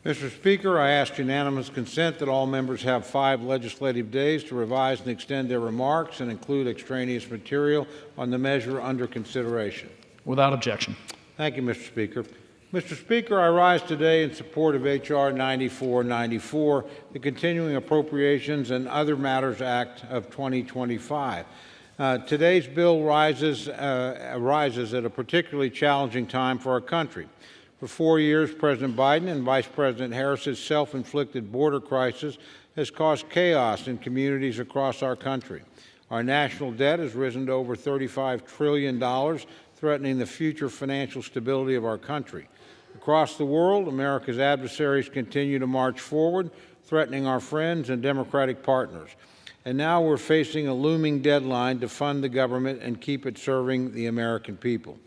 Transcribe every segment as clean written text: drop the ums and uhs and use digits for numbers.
Mr. Speaker, I ask unanimous consent that all members have 5 legislative days to revise and extend their remarks and include extraneous material on the measure under consideration. Without objection. Thank you, Mr. Speaker. Mr. Speaker, I rise today in support of H.R. 9494, the Continuing Appropriations and Other Matters Act of 2025. Today's bill arises at a particularly challenging time for our country. For 4 years, President Biden and Vice President Harris's self-inflicted border crisis has caused chaos in communities across our country. Our national debt has risen to over $35 trillion, threatening the future financial stability of our country. Across the world, America's adversaries continue to march forward, threatening our friends and Democratic partners. And now we're facing a looming deadline to fund the government and keep it serving the American people.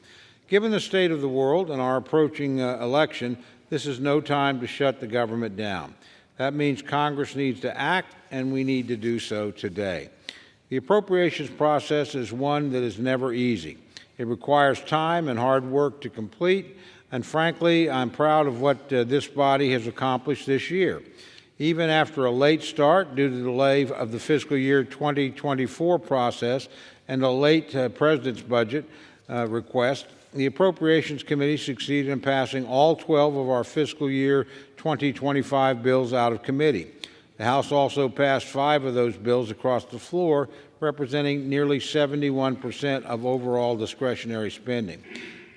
Given the state of the world and our approaching election, this is no time to shut the government down. That means Congress needs to act, and we need to do so today. The appropriations process is one that is never easy. It requires time and hard work to complete, and frankly, I'm proud of what this body has accomplished this year. Even after a late start due to the delay of the fiscal year 2024 process and a late President's budget request, the Appropriations Committee succeeded in passing all 12 of our fiscal year 2025 bills out of committee. The House also passed 5 of those bills across the floor, representing nearly 71% of overall discretionary spending.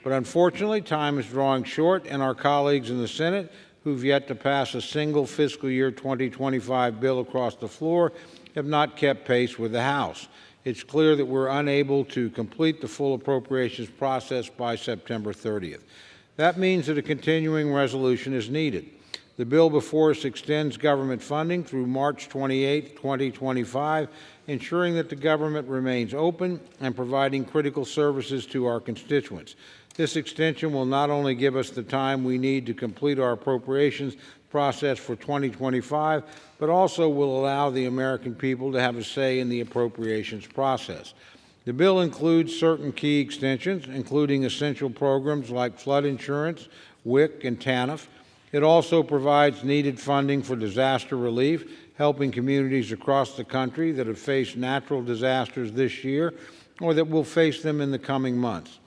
But unfortunately, time is drawing short, and our colleagues in the Senate, who've yet to pass a single fiscal year 2025 bill across the floor, have not kept pace with the House. It's clear that we're unable to complete the full appropriations process by September 30th. That means that a continuing resolution is needed. The bill before us extends government funding through March 28, 2025, ensuring that the government remains open and providing critical services to our constituents. This extension will not only give us the time we need to complete our appropriations process for 2025, but also will allow the American people to have a say in the appropriations process. The bill includes certain key extensions, including essential programs like flood insurance, WIC, and TANF. It also provides needed funding for disaster relief, helping communities across the country that have faced natural disasters this year or that will face them in the coming months.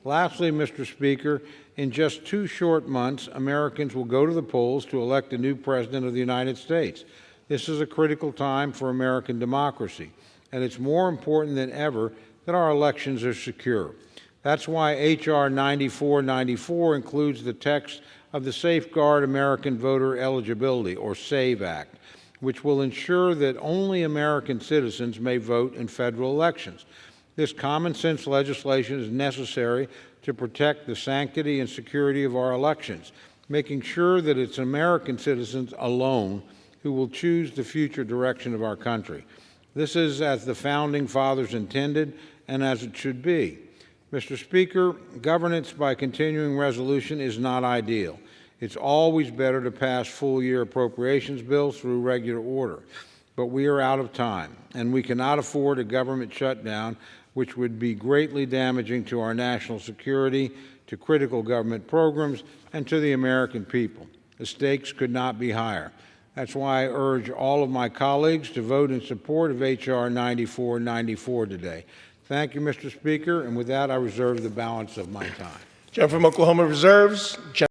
Lastly, Mr. Speaker, in just 2 short months, Americans will go to the polls to elect a new President of the United States. This is a critical time for American democracy, and it's more important than ever that our elections are secure. That's why H.R. 9494 includes the text of the Safeguard American Voter Eligibility, or SAVE Act, which will ensure that only American citizens may vote in federal elections. This common-sense legislation is necessary to protect the sanctity and security of our elections, making sure that it's American citizens alone who will choose the future direction of our country. This is as the Founding Fathers intended and as it should be. Mr. Speaker, governance by continuing resolution is not ideal. It's always better to pass full-year appropriations bills through regular order. But we are out of time, and we cannot afford a government shutdown which would be greatly damaging to our national security, to critical government programs, and to the American people. The stakes could not be higher. That's why I urge all of my colleagues to vote in support of H.R. 9494 today. Thank you, Mr. Speaker, and with that, I reserve the balance of my time. Gentleman from Oklahoma reserves.